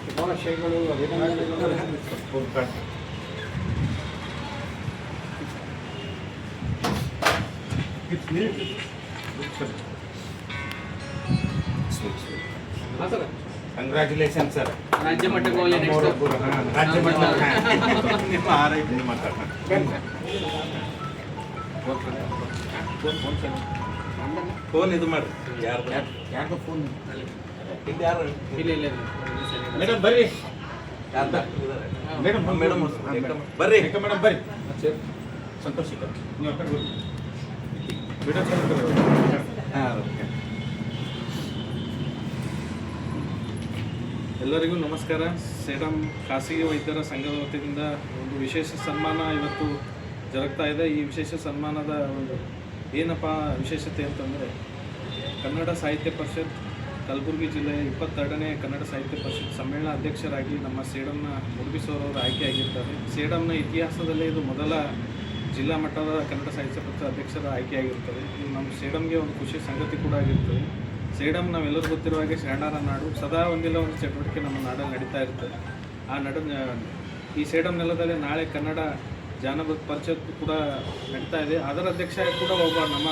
ಶುಭಾಶಯಗಳು, ಅಭಿನಂದನೆಗಳು. Congratulation sir. ರಾಜ್ಯ ಮಟ್ಟಕ್ಕೆ ಹೋಗಲಿ. ರಾಜ್ಯ ಮಟ್ಟ ನಿಮ್ಮ ಆರೈಕೆ ಮಾತಾಡೋಣ. ಫೋನ್ ಇದು ಮಾಡಿ. ಯಾರ್ದು ಫೋನ್? ಯಾರು? ಮೇಡಮ್ ಬರ್ರಿ. ಮೇಡಮ್ ಮೇಡಮ್ ಬರ್ರಿ. ಮೇಡಮ್ ಬರ್ರಿ. ಸಂತೋಷ್ ನೀವು ಹಾಂ. ಎಲ್ಲರಿಗೂ ನಮಸ್ಕಾರ. ಸೇಡಂ ಖಾಸಗಿ ವೈದ್ಯರ ಸಂಘದ ವತಿಯಿಂದ ಒಂದು ವಿಶೇಷ ಸನ್ಮಾನ ಇವತ್ತು ಜರುಗ್ತಾ ಇದೆ. ಈ ವಿಶೇಷ ಸನ್ಮಾನದ ಒಂದು ಏನಪ್ಪ ವಿಶೇಷತೆ ಅಂತಂದರೆ, ಕನ್ನಡ ಸಾಹಿತ್ಯ ಪರಿಷತ್ ಕಲಬುರಗಿ ಜಿಲ್ಲೆಯ 22ನೇ ಕನ್ನಡ ಸಾಹಿತ್ಯ ಪರಿಷತ್ ಸಮ್ಮೇಳನ ಅಧ್ಯಕ್ಷರಾಗಿ ನಮ್ಮ ಸೇಡಂನ ಮುರುಗಿಸೋರವರು ಆಯ್ಕೆಯಾಗಿರ್ತಾರೆ. ಸೇಡಂನ ಇತಿಹಾಸದಲ್ಲೇ ಇದು ಮೊದಲ ಜಿಲ್ಲಾ ಮಟ್ಟದ ಕನ್ನಡ ಸಾಹಿತ್ಯ ಪರಿಷತ್ ಅಧ್ಯಕ್ಷರ ಆಯ್ಕೆಯಾಗಿರ್ತದೆ. ಇದು ನಮ್ಮ ಸೇಡಂಗೆ ಒಂದು ಖುಷಿ ಸಂಗತಿ ಕೂಡ ಆಗಿರ್ತದೆ. ಸೇಡಂ ನಾವೆಲ್ಲರೂ ಗೊತ್ತಿರುವ ಹಾಗೆ ಶರಣರ ನಾಡು. ಸದಾ ಒಂದಿಲ್ಲ ಒಂದು ಚಟುವಟಿಕೆ ನಮ್ಮ ನಾಡಲ್ಲಿ ನಡೀತಾ ಇರ್ತದೆ. ಈ ಸೇಡಂ ನೆಲದಲ್ಲಿ ನಾಳೆ ಕನ್ನಡ ಜಾನಪದ ಪರಿಷತ್ ಕೂಡ ನಡೀತಾ ಇದೆ. ಅದರ ಅಧ್ಯಕ್ಷ ಕೂಡ ಒಬ್ಬ ನಮ್ಮ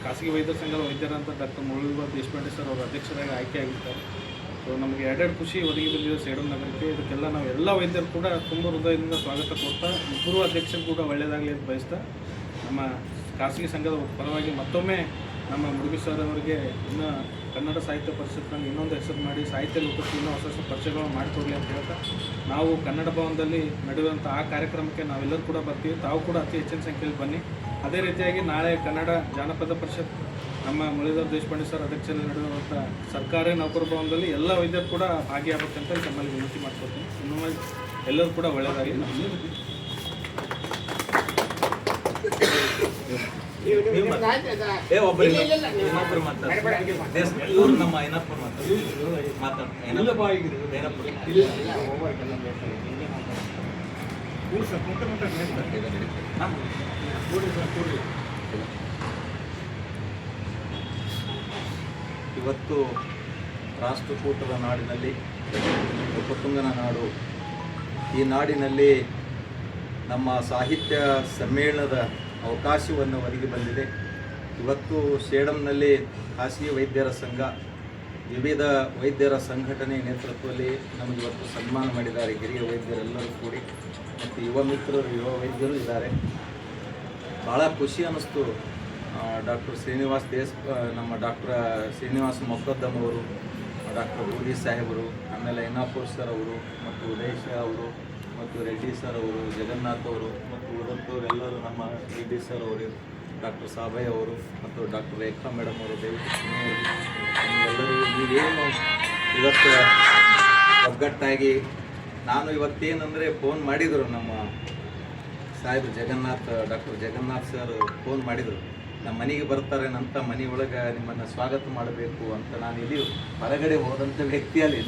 ಖಾಸಗಿ ವೈದ್ಯರ ಸಂಘದ ವೈದ್ಯರಂತ ಡಾಕ್ಟರ್ ಮುರಳೀಧರ ದೇಶಪಾಂಡೆ ಸರ್ ಅವರು ಅಧ್ಯಕ್ಷರಾಗಿ ಆಯ್ಕೆಯಾಗಿರ್ತಾರೆ. ಸೊ ನಮಗೆ ಎರಡೆರಡು ಖುಷಿ ಒದಗಿ ಬಂದಿದೆ ಸೇಡಂ ನಗರಕ್ಕೆ. ಇದಕ್ಕೆಲ್ಲ ನಾವು ಎಲ್ಲ ವೈದ್ಯರು ಕೂಡ ತುಂಬ ಹೃದಯದಿಂದ ಸ್ವಾಗತ ಕೊಡ್ತಾ, ಇಬ್ಬರು ಅಧ್ಯಕ್ಷರು ಕೂಡ ಒಳ್ಳೆಯದಾಗಲಿ ಅಂತ ಬಯಸ್ತಾ, ನಮ್ಮ ಖಾಸಗಿ ಸಂಘದ ಪರವಾಗಿ ಮತ್ತೊಮ್ಮೆ ನಮ್ಮ ಮುರುಗಿ ಸರ್ ಅವರಿಗೆ ಇನ್ನೂ ಕನ್ನಡ ಸಾಹಿತ್ಯ ಪರಿಷತ್ನಲ್ಲಿ ಇನ್ನೊಂದು ಹೆಸರು ಮಾಡಿ ಸಾಹಿತ್ಯ ಲೋಕಕ್ಕೆ ಇನ್ನೂ ಹೊಸ ಹೊಸ ಪರಿಚಯಗಳು ಮಾಡಿಕೊಡಲಿ ಅಂತ ಹೇಳ್ತಾ, ನಾವು ಕನ್ನಡ ಭವನದಲ್ಲಿ ನಡೆಯುವಂಥ ಆ ಕಾರ್ಯಕ್ರಮಕ್ಕೆ ನಾವೆಲ್ಲರೂ ಕೂಡ ಬರ್ತೀವಿ. ತಾವು ಕೂಡ ಅತಿ ಹೆಚ್ಚಿನ ಸಂಖ್ಯೆಯಲ್ಲಿ ಬನ್ನಿ. ಅದೇ ರೀತಿಯಾಗಿ ನಾಳೆ ಕನ್ನಡ ಜಾನಪದ ಪರಿಷತ್ ನಮ್ಮ ಮುರಳೀಧರ ದೇಶಪಾಂಡೆ ಸರ್ ಅಧ್ಯಕ್ಷರಲ್ಲಿ ನಡೆಯುವಂಥ ಸರ್ಕಾರಿ ನೌಕರ ಭವನದಲ್ಲಿ ಎಲ್ಲ ವೈದ್ಯರು ಕೂಡ ಭಾಗಿಯಾಗಬೇಕಂತ ತಮ್ಮಲ್ಲಿ ವಿನಂತಿ ಮಾಡ್ಕೊಡ್ತೀನಿ. ಇನ್ನೊಮ್ಮೆ ಎಲ್ಲರೂ ಕೂಡ ಒಳ್ಳೆಯದಾಗಿ. ಒಬ್ಬರು ಮಾತಾಡ್ತಾರೆ. ಇವರು ನಮ್ಮ ಏನಪ್ಪರು ಇವತ್ತು ರಾಷ್ಟ್ರಕೂಟರ ನಾಡಿನಲ್ಲಿ, ಉಪತುಂಗನ ನಾಡು, ಈ ನಾಡಿನಲ್ಲಿ ನಮ್ಮ ಸಾಹಿತ್ಯ ಸಮ್ಮೇಳನದ ಅವಕಾಶವನ್ನು ಒದಗಿ ಬಂದಿದೆ. ಇವತ್ತು ಸೇಡಂನಲ್ಲಿ ಖಾಸಗಿ ವೈದ್ಯರ ಸಂಘ, ವಿವಿಧ ವೈದ್ಯರ ಸಂಘಟನೆ ನೇತೃತ್ವದಲ್ಲಿ ನಮಗೆ ಇವತ್ತು ಸನ್ಮಾನ ಮಾಡಿದ್ದಾರೆ. ಹಿರಿಯ ವೈದ್ಯರೆಲ್ಲರೂ ಕೂಡಿ ಮತ್ತು ಯುವ ಮಿತ್ರರು, ಯುವ ವೈದ್ಯರು ಇದ್ದಾರೆ. ಭಾಳ ಖುಷಿ ಅನ್ನಿಸ್ತು. ಡಾಕ್ಟರ್ ನಮ್ಮ ಡಾಕ್ಟರ್ ಶ್ರೀನಿವಾಸ್ ಮೊಕದ್ದಮ್ ಅವರು, ಡಾಕ್ಟರ್ ಊದಿ ಸಾಹೇಬರು, ಆಮೇಲೆ ಎನ್ನಾಪುರ್ ಸರ್ ಅವರು, ಮತ್ತು ಉದಯ್ ಶಾ ಅವರು, ಮತ್ತು ರೆಡ್ಡಿ ಸರ್ ಅವರು, ಜಗನ್ನಾಥ್ ಅವರು, ಮತ್ತು ಉಳಿದವರು ಎಲ್ಲರೂ, ನಮ್ಮ ರೆಡ್ಡಿ ಸರ್ ಅವರು, ಡಾಕ್ಟರ್ ಸಾಬಯ್ಯ ಅವರು, ಮತ್ತು ಡಾಕ್ಟರ್ ರೇಖಾ ಮೇಡಮ್ ಅವರು, ದಯವಿಟ್ಟು ಎಲ್ಲರೂ ನೀವೇನು ಇವತ್ತು ಒಗ್ಗಟ್ಟಾಗಿ, ನಾನು ಇವತ್ತೇನೆಂದರೆ ಫೋನ್ ಮಾಡಿದರು ನಮ್ಮ ಸಾಹೇಬರು ಡಾಕ್ಟರ್ ಜಗನ್ನಾಥ್ ಸರ್ ಫೋನ್ ಮಾಡಿದರು. ನಮ್ಮ ಮನೆಗೆ ಬರ್ತಾರೇನಂತ, ಮನೆಯೊಳಗೆ ನಿಮ್ಮನ್ನು ಸ್ವಾಗತ ಮಾಡಬೇಕು ಅಂತ. ನಾನು ಇಲ್ಲಿ ಹೊರಗಡೆ ಹೋದಂಥ ವ್ಯಕ್ತಿಯಲ್ಲಿ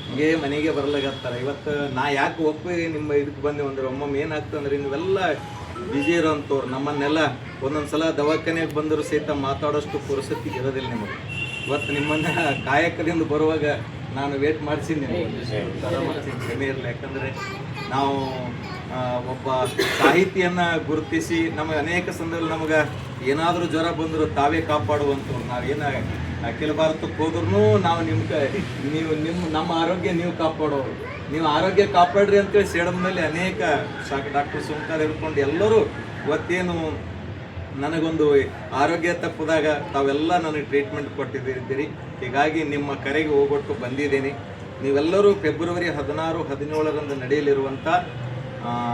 ಹಿಂಗೆ ಮನೆಗೆ ಬರ್ಲಾಗತ್ತಾರೆ. ಇವತ್ತು ನಾ ಯಾಕೆ ಒಪ್ಪಿ ನಿಮ್ಮ ಇದಕ್ಕೆ ಬಂದೆ ಅಂದ್ರೆ, ಒಮ್ಮೊಮ್ಮೆ ಏನಾಗ್ತಂದ್ರೆ ನೀವೆಲ್ಲ ಬಿಜಿ ಇರೋಂಥವ್ರು, ನಮ್ಮನ್ನೆಲ್ಲ ಒಂದೊಂದು ಸಲ ದವಾಖಾನೆಗೆ ಬಂದರೂ ಸಹಿತ ಮಾತಾಡೋಷ್ಟು ಪರಿಸ್ಥಿತಿ ಇರೋದಿಲ್ಲ ನಿಮಗೆ. ಇವತ್ತು ನಿಮ್ಮನ್ನು ಕಾಯಕದಿಂದ ಬರುವಾಗ ನಾನು ವೇಟ್ ಮಾಡಿಸಿದ್ದೀನಿ, ಕ್ಷಮೆ ಇರಲಿ. ಯಾಕಂದರೆ ನಾವು ಒಬ್ಬ ಸಾಹಿತಿಯನ್ನು ಗುರುತಿಸಿ, ನಮಗೆ ಅನೇಕ ಸಂದರ್ಭದಲ್ಲಿ ನಮಗೆ ಏನಾದರೂ ಜ್ವರ ಬಂದರೂ ತಾವೇ ಕಾಪಾಡುವಂಥವ್ರು. ನಾವೇನು ಅಖಿಲ ಭಾರತಕ್ಕೆ ಹೋದ್ರೂ ನಾವು ನಮ್ಮ ಆರೋಗ್ಯ ನೀವು ಕಾಪಾಡೋರು, ನೀವು ಆರೋಗ್ಯ ಕಾಪಾಡ್ರಿ ಅಂತೇಳಿ ಸೇಡಂನಲ್ಲಿ ಅನೇಕ ಡಾಕ್ಟರ್ ಸುಂಕಾದ ಹಿಡ್ಕೊಂಡು ಎಲ್ಲರೂ ಇವತ್ತೇನು ನನಗೊಂದು ಆರೋಗ್ಯ ತಪ್ಪಿದಾಗ ತಾವೆಲ್ಲ ನನಗೆ ಟ್ರೀಟ್ಮೆಂಟ್ ಕೊಟ್ಟಿದ್ದೀರಿ. ಹೀಗಾಗಿ ನಿಮ್ಮ ಕರೆಗೆ ಹೋಗೊಟ್ಟು ಬಂದಿದ್ದೀನಿ. ನೀವೆಲ್ಲರೂ ಫೆಬ್ರವರಿ 16, 17ರಂದು ನಡೆಯಲಿರುವಂಥ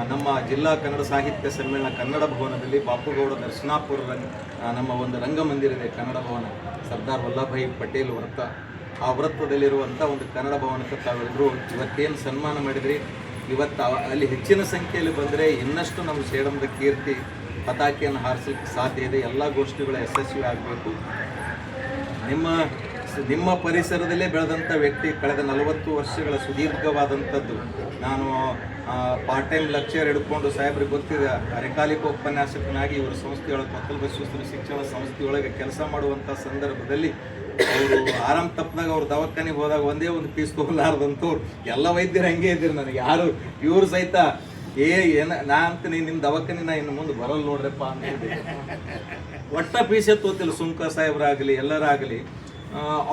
ನಮ್ಮ ಜಿಲ್ಲಾ ಕನ್ನಡ ಸಾಹಿತ್ಯ ಸಮ್ಮೇಳನ ಕನ್ನಡ ಭವನದಲ್ಲಿ, ಬಾಪುಗೌಡ ದರ್ಶನಾಪುರ ನಮ್ಮ ಒಂದು ರಂಗಮಂದಿರ ಇದೆ, ಕನ್ನಡ ಭವನ, ಸರ್ದಾರ್ ವಲ್ಲಭಭಾಯಿ ಪಟೇಲ್ ವೃತ್ತ, ಆ ವೃತ್ತದಲ್ಲಿರುವಂಥ ಒಂದು ಕನ್ನಡ ಭವನಕ್ಕೆ ತಾವೆಲ್ಲರೂ ಇವತ್ತೇನು ಸನ್ಮಾನ ಮಾಡಿದ್ರಿ, ಇವತ್ತು ಅಲ್ಲಿ ಹೆಚ್ಚಿನ ಸಂಖ್ಯೆಯಲ್ಲಿ ಬಂದರೆ ಇನ್ನಷ್ಟು ನಮ್ಮ ಸೇಡಂದ ಕೀರ್ತಿ ಪತಾಕೆಯನ್ನು ಹಾರಿಸಲಿಕ್ಕೆ ಸಾಧ್ಯ ಇದೆ. ಎಲ್ಲ ಗೋಷ್ಠಿಗಳ ಯಶಸ್ವಿ ಆಗಬೇಕು. ನಿಮ್ಮ ಪರಿಸರದಲ್ಲೇ ಬೆಳೆದಂಥ ವ್ಯಕ್ತಿ, ಕಳೆದ 40 ವರ್ಷಗಳ ಸುದೀರ್ಘವಾದಂಥದ್ದು. ನಾನು ಪಾರ್ಟ್ ಟೈಮ್ ಲೆಕ್ಚರ್ ಹಿಡ್ಕೊಂಡು ಸಾಹೇಬ್ರಿಗೆ ಗೊತ್ತಿದೆ, ಅರೆಕಾಲಿಕ ಉಪನ್ಯಾಸಕನಾಗಿ ಇವರ ಸಂಸ್ಥೆಯೊಳಗೆ, ಮತ್ತೊಬ್ಬ ಶಿಸ್ತು ಶಿಕ್ಷಣ ಸಂಸ್ಥೆಯೊಳಗೆ ಕೆಲಸ ಮಾಡುವಂಥ ಸಂದರ್ಭದಲ್ಲಿ ಅವರು ಆರಾಮ್ ತಪ್ಪದಾಗ ಅವ್ರು ದವಾಖಾನೆಗೆ ಹೋದಾಗ ಒಂದೇ ಒಂದು ಪೀಸ್ ತೊಗೊಲಾರ್ದಂತವ್ರು ಎಲ್ಲ ವೈದ್ಯರು ಹಂಗೆ ಇದ್ದೀರಿ. ನನಗೆ ಯಾರು ಇವ್ರು ಸಹಿತ ನಾ ಅಂತೀನಿ ನಿಮ್ಮ ದವಾಖಾನೆ ನಾ ಇನ್ನು ಮುಂದೆ ಬರಲ್ಲ ನೋಡ್ರಪ್ಪ ಅಂತ ಹೇಳಿದೆ. ಒಟ್ಟ ಫೀಸೇ ತೋತಿಲ್ಲ, ಸುಮ್ಕ ಸಾಹೇಬ್ರಾಗಲಿ ಎಲ್ಲರಾಗಲಿ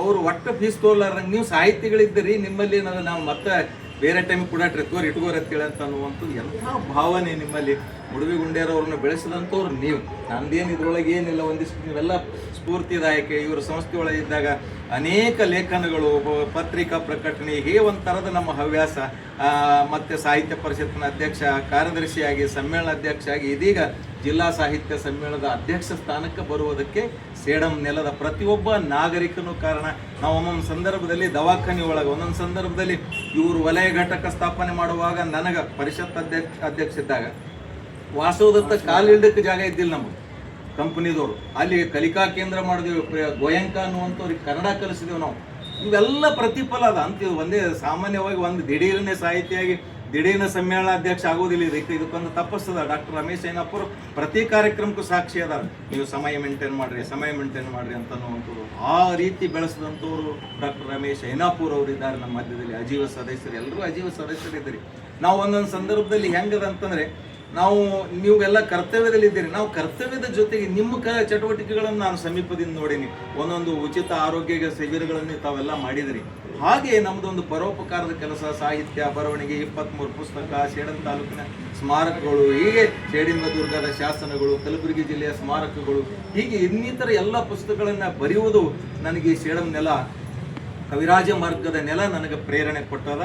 ಅವ್ರು ಒಟ್ಟ ಫೀಸ್ ತೋಲಾರ್ದಂಗೆ ನೀವು ಸಾಹಿತಿಗಳಿದ್ದೀರಿ, ನಿಮ್ಮಲ್ಲಿ ನಾವು ಮತ್ತೆ ಬೇರೆ ಟೈಮ್ ಕೂಡ ಇಟ್ಕೋರಿ ಅಂತೇಳಿ ಅಂತ ಅನ್ನುವಂಥದ್ದು ಎಂಥ ಭಾವನೆ ನಿಮ್ಮಲ್ಲಿ. ಉಡುವಿ ಗುಂಡೇರವ್ರನ್ನ ಬೆಳೆಸಿದಂಥವ್ರು ನೀವು. ನಂದೇನು ಇದ್ರೊಳಗೆ ಏನಿಲ್ಲ, ಒಂದಿಷ್ಟು ನೀವೆಲ್ಲ ಸ್ಫೂರ್ತಿದಾಯಕ. ಇವರು ಸಂಸ್ಥೆಯೊಳಗೆ ಇದ್ದಾಗ ಅನೇಕ ಲೇಖನಗಳು, ಪತ್ರಿಕಾ ಪ್ರಕಟಣೆ, ಹೀಗೆ ಒಂಥರದ ನಮ್ಮ ಹವ್ಯಾಸ. ಮತ್ತು ಸಾಹಿತ್ಯ ಪರಿಷತ್ತಿನ ಅಧ್ಯಕ್ಷ, ಕಾರ್ಯದರ್ಶಿಯಾಗಿ, ಸಮ್ಮೇಳನ ಅಧ್ಯಕ್ಷ ಆಗಿ, ಇದೀಗ ಜಿಲ್ಲಾ ಸಾಹಿತ್ಯ ಸಮ್ಮೇಳನದ ಅಧ್ಯಕ್ಷ ಸ್ಥಾನಕ್ಕೆ ಬರುವುದಕ್ಕೆ ಸೇಡಂ ನೆಲದ ಪ್ರತಿಯೊಬ್ಬ ನಾಗರಿಕನೂ ಕಾರಣ. ನಾವು ಒಂದೊಂದು ಸಂದರ್ಭದಲ್ಲಿ ದವಾಖಾನೆ ಒಳಗೆ, ಒಂದೊಂದು ಸಂದರ್ಭದಲ್ಲಿ ಇವರು ವಲಯ ಘಟಕ ಸ್ಥಾಪನೆ ಮಾಡುವಾಗ ನನಗೆ ಪರಿಷತ್ ಅಧ್ಯಕ್ಷ ಇದ್ದಾಗ ವಾಸೋದತ್ತ ಕಾಲಿಡಕ್ಕೆ ಜಾಗ ಇದ್ದಿಲ್ಲ ನಮಗೆ ಕಂಪನಿದವರು. ಅಲ್ಲಿ ಕಲಿಕಾ ಕೇಂದ್ರ ಮಾಡಿದೆವು, ಗೋಯಂಕ ಅನ್ನುವಂಥವ್ರಿಗೆ ಕನ್ನಡ ಕಲಿಸಿದೆವು ನಾವು. ಇವೆಲ್ಲ ಪ್ರತಿಫಲ ಅದ ಅಂತೀವಿ. ಒಂದೇ ಸಾಮಾನ್ಯವಾಗಿ ಒಂದು ದಿಢೀರನೇ ಸಾಹಿತಿಯಾಗಿ ದಿಢೀರ್ನ ಸಮ್ಮೇಳನಾಧ್ಯಕ್ಷ ಆಗೋದಿಲ್ಲ. ಇದಕ್ಕೊಂದು ತಪಸ್ಸದ. ಡಾಕ್ಟರ್ ರಮೇಶ್ ಐನಪ್ಪರು ಪ್ರತಿ ಕಾರ್ಯಕ್ರಮಕ್ಕೂ ಸಾಕ್ಷಿ ಅದಾರ. ನೀವು ಸಮಯ ಮೇಂಟೈನ್ ಮಾಡ್ರಿ ಅಂತ ಅನ್ನುವಂಥದ್ದು. ಆ ರೀತಿ ಬೆಳೆಸಿದಂಥವ್ರು ಡಾಕ್ಟರ್ ರಮೇಶ್ ಐನಾಪುರ್ ಅವರು ಇದ್ದಾರೆ ನಮ್ಮ ಮಧ್ಯದಲ್ಲಿ. ಅಜೀವ ಸದಸ್ಯರು, ಎಲ್ಲರೂ ಅಜೀವ ಸದಸ್ಯರಿದ್ದೀರಿ. ನಾವು ಒಂದೊಂದು ಸಂದರ್ಭದಲ್ಲಿ ಹೆಂಗದ ಅಂತಂದ್ರೆ, ನಾವು ನೀವೆಲ್ಲ ಕರ್ತವ್ಯದಲ್ಲಿದ್ದೀರಿ. ನಾವು ಕರ್ತವ್ಯದ ಜೊತೆಗೆ ನಿಮ್ಮ ಚಟುವಟಿಕೆಗಳನ್ನು ನಾನು ಸಮೀಪದಿಂದ ನೋಡೀನಿ. ಒಂದೊಂದು ಉಚಿತ ಆರೋಗ್ಯ ಶಿಬಿರಗಳನ್ನು ತಾವೆಲ್ಲ ಮಾಡಿದಿರಿ. ಹಾಗೆ ನಮ್ಮದೊಂದು ಪರೋಪಕಾರದ ಕೆಲಸ, ಸಾಹಿತ್ಯ, ಬರವಣಿಗೆ, 23 ಪುಸ್ತಕ, ಸೇಡಂ ತಾಲೂಕಿನ ಸ್ಮಾರಕಗಳು, ಹೀಗೆ ಸೇಡಿಂಬ ದುರ್ಗದ ಶಾಸನಗಳು, ಕಲಬುರಗಿ ಜಿಲ್ಲೆಯ ಸ್ಮಾರಕಗಳು, ಹೀಗೆ ಇನ್ನಿತರ ಎಲ್ಲ ಪುಸ್ತಕಗಳನ್ನು ಬರೆಯುವುದು ನನಗೆ ಸೇಡಂ ನೆಲ, ಕವಿರಾಜ ಮಾರ್ಗದ ನೆಲ ನನಗೆ ಪ್ರೇರಣೆ ಕೊಟ್ಟದ.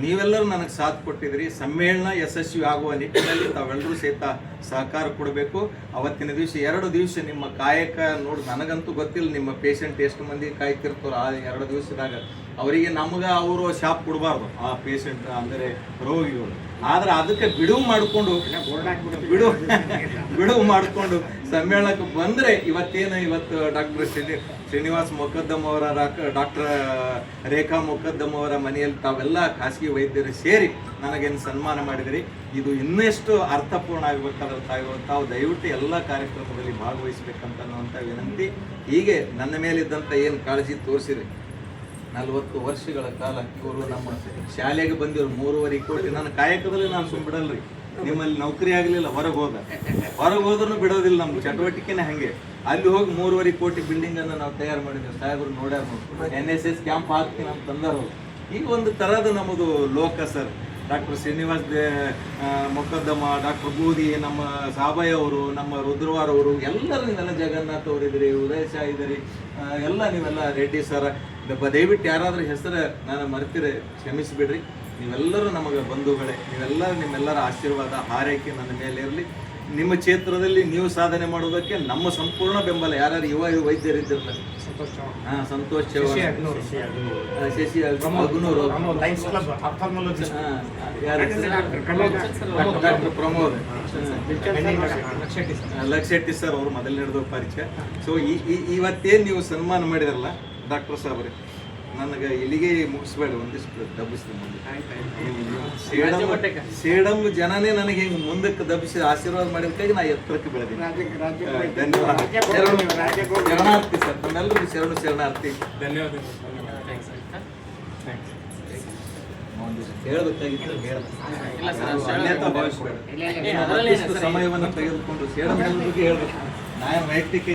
ನೀವೆಲ್ಲರೂ ನನಗೆ ಸಾಥ್ ಕೊಟ್ಟಿದ್ದೀರಿ. ಸಮ್ಮೇಳನ ಯಶಸ್ವಿ ಆಗುವ ನಿಟ್ಟಿನಲ್ಲಿ ತಾವೆಲ್ಲರೂ ಸಹಿತ ಸಹಕಾರ ಕೊಡಬೇಕು. ಅವತ್ತಿನ ದಿವಸ 2 ದಿವಸ ನಿಮ್ಮ ಕಾಯಕ ನೋಡಿ, ನನಗಂತೂ ಗೊತ್ತಿಲ್ಲ ನಿಮ್ಮ ಪೇಷಂಟ್ ಎಷ್ಟು ಮಂದಿ ಕಾಯ್ತಿರ್ತಾರೋ ಆ 2 ದಿವಸದಾಗ. ಅವರಿಗೆ ಅವರು ಶಾಪ್ ಕೊಡಬಾರ್ದು, ಆ ಪೇಷಂಟ್ ಅಂದರೆ ರೋಗಿಗಳು. ಆದ್ರೆ ಅದಕ್ಕೆ ಬಿಡುವು ಮಾಡಿಕೊಂಡು ಸಮ್ಮೇಳನಕ್ಕೆ ಬಂದರೆ ಇವತ್ತು ಡಾಕ್ಟರ್ ಶ್ರೀನಿವಾಸ್ ಮೊಕದ್ದಮ್ ಅವರ, ಡಾಕ್ಟರ್ ರೇಖಾ ಮೊಕದ್ದಮ್ ಅವರ ಮನೆಯಲ್ಲಿ ತಾವೆಲ್ಲ ಖಾಸಗಿ ವೈದ್ಯರು ಸೇರಿ ನನಗೇನು ಸನ್ಮಾನ ಮಾಡಿದಿರಿ. ಇದು ಇನ್ನೆಷ್ಟು ಅರ್ಥಪೂರ್ಣ ಆಗಬೇಕಾದ್ರೆ ತಾವು ದಯವಿಟ್ಟು ಎಲ್ಲ ಕಾರ್ಯಕ್ರಮದಲ್ಲಿ ಭಾಗವಹಿಸಬೇಕಂತ ಅನ್ನುವಂಥ ವಿನಂತಿ. ಹೀಗೆ ನನ್ನ ಮೇಲಿದ್ದಂಥ ಏನು ಕಾಳಜಿ ತೋರಿಸಿರಿ. 40 ವರ್ಷಗಳ ಕಾಲ ಇವರು ನಮ್ಮ ಶಾಲೆಗೆ ಬಂದಿರು 3.5 ಕೋಟಿ. ನನ್ನ ಕಾಯಕದಲ್ಲಿ ನಾನು ಸುಮ್ಬಿಡಲ್ರಿ. ನಿಮ್ಮಲ್ಲಿ ನೌಕರಿ ಆಗಲಿಲ್ಲ, ಹೊರಗೆ ಹೋದ್ರೂ ಬಿಡೋದಿಲ್ಲ. ನಮ್ಮ ಚಟುವಟಿಕೆನೇ ಹಾಗೆ. ಅಲ್ಲಿ ಹೋಗಿ 3.5 ಕೋಟಿ ಬಿಲ್ಡಿಂಗನ್ನು ನಾವು ತಯಾರು ಮಾಡಿದ್ದೇವೆ. ಸಾಹೇಬರು ನೋಡ್ಯಾರ, NSS ಕ್ಯಾಂಪ್ ಹಾಕ್ತೀನಿ ಅಂತ ತಂದರು. ಈಗ ಒಂದು ಥರದ ನಮ್ಮದು ಲೋಕ ಸರ್. ಡಾಕ್ಟರ್ ಶ್ರೀನಿವಾಸ್ ಮೊಕದ್ದಮ, ಡಾಕ್ಟರ್ ಬೂದಿ, ನಮ್ಮ ಸಾಬಯ್ಯ ಅವರು, ನಮ್ಮ ರುದ್ರವಾರ್ ಅವರು, ಎಲ್ಲರೂ ನೀವೆಲ್ಲ ಜಗನ್ನಾಥ್ ಅವರಿದ್ದೀರಿ, ಉದಯ ಶಾ ಇದ್ದೀರಿ, ಎಲ್ಲ ನೀವೆಲ್ಲ ರೆಡ್ಡಿ ಸರ್. ದಯವಿಟ್ಟು ಯಾರಾದರೂ ಹೆಸರು ನಾನು ಮರೆತಿರೆ ಕ್ಷಮಿಸಿಬಿಡ್ರಿ. ನೀವೆಲ್ಲರೂ ನಮಗೆ ಬಂಧುಗಳೇ. ನಿಮ್ಮೆಲ್ಲರ ಆಶೀರ್ವಾದ, ಹಾರೈಕೆ ನನ್ನ ಮೇಲೆ ಇರಲಿ. ನಿಮ್ಮ ಕ್ಷೇತ್ರದಲ್ಲಿ ನೀವು ಸಾಧನೆ ಮಾಡೋದಕ್ಕೆ ನಮ್ಮ ಸಂಪೂರ್ಣ ಬೆಂಬಲ. ಯಾರ್ಯಾರು ಯುವ ವೈದ್ಯರಿದ್ದಿರ್ತಾರೆ, ಸಂತೋಷ್ ಚೌಹಾಣ್, ಶಶಿ ಅಗ್ನೂರು, ಡಾಕ್ಟರ್ ಪ್ರಮೋದ್, ಲಕ್ಷೆಟ್ಟಿ ಸರ್ ಅವರು ಮೊದಲನೇದು ಪರಿಚಯ. ಸೊ ಇವತ್ತೇನು ನೀವು ಸನ್ಮಾನ ಮಾಡಿದಾರಲ್ಲ ಡಾಕ್ಟರ್ ಸಾಬ್ರೆ, ನನಗೆ ಇಲ್ಲಿಗೆ ಮುಗಿಸ್ಬೇಡ, ಒಂದಿಷ್ಟು ದಬ್ಬಿಸ್ತೀನಿ. ಸೇಡಂ ಜನನೇ ನನಗೆ ಹಿಂಗೆ ಮುಂದಕ್ಕೆ ದಬ್ಬಿಸಿ ಆಶೀರ್ವಾದ ಮಾಡಿದಕ್ಕಾಗಿ ನಾ ಎತ್ತರಕ್ಕೆ ಬೆಳೆದೀನಿ. ಧನ್ಯವಾದ. ಶರಣಾರ್ಥಿ ಸರ್, ನಮ್ಮೆಲ್ಲರಿಗೂ ಶರಣಾರ್ಥಿ. ಧನ್ಯವಾದ. ಹೇಳಬೇಕಾಗಿತ್ತು ಸಮಯವನ್ನು ತೆಗೆದುಕೊಂಡು ಸೇಡಂ ಬಗ್ಗೆ ಹೇಳ್ಬೇಕು. ನಾನು ವೈಯಕ್ತಿಕ